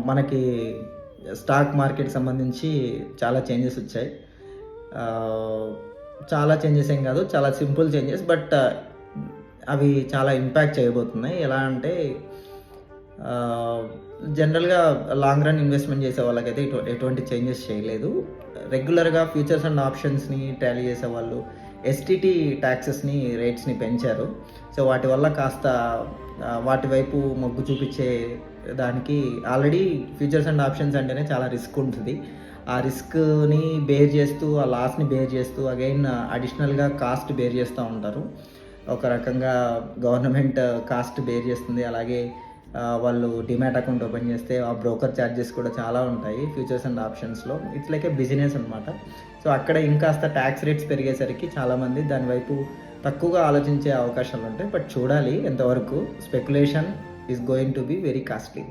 మనకి stock market సంబంధించి చాలా చేంజెస్ వచ్చాయి. చాలా చేంజెస్ ఏం కాదు. చాలా సింపుల్ చేంజెస్. బట్ అవి చాలా ఇంపాక్ట్ చేయబోతున్నాయి. ఎలా అంటే జనరల్‌గా లాంగ్ రన్ ఇన్వెస్ట్‌మెంట్ చేసే వాళ్ళకైతే ఎటువంటి చేంజెస్ చేయలేదు. రెగ్యులర్‌గా ఫ్యూచర్స్ అండ్ ఆప్షన్స్‌ని టాలీ చేసేవాళ్ళు ఎస్టీటీ టాక్సెస్‌ని రేట్స్‌ని పెంచారు. సో వాటి వల్ల కాస్త వాటి వైపు మొగ్గు చూపించే దానికి ఆల్రెడీ ఫ్యూచర్స్ అండ్ ఆప్షన్స్ అంటేనే చాలా రిస్క్ ఉంటుంది. ఆ రిస్క్‌ని బేర్ చేస్తూ, ఆ లాస్‌ని బేర్ చేస్తూ అగైన్ అడిషనల్‌గా కాస్ట్ బేర్ చేస్తూ ఉంటారు. ఒక రకంగా గవర్నమెంట్ కాస్ట్ బేర్ చేస్తుంది. అలాగే వాళ్ళు డీమ్యాట్ అకౌంట్ ఓపెన్ చేస్తే ఆ బ్రోకర్ ఛార్జెస్ కూడా చాలా ఉంటాయి ఫ్యూచర్స్ అండ్ ఆప్షన్స్‌లో. ఇట్స్ లైక్ ఏ బిజినెస్ అనమాట. సో అక్కడ ఇంకాస్త ట్యాక్స్ రేట్స్ పెరిగేసరికి చాలామంది దాని వైపు తక్కువగా ఆలోచించే అవకాశాలుంటాయి. బట్ చూడాలి ఎంతవరకు. Speculation is going to be very costly.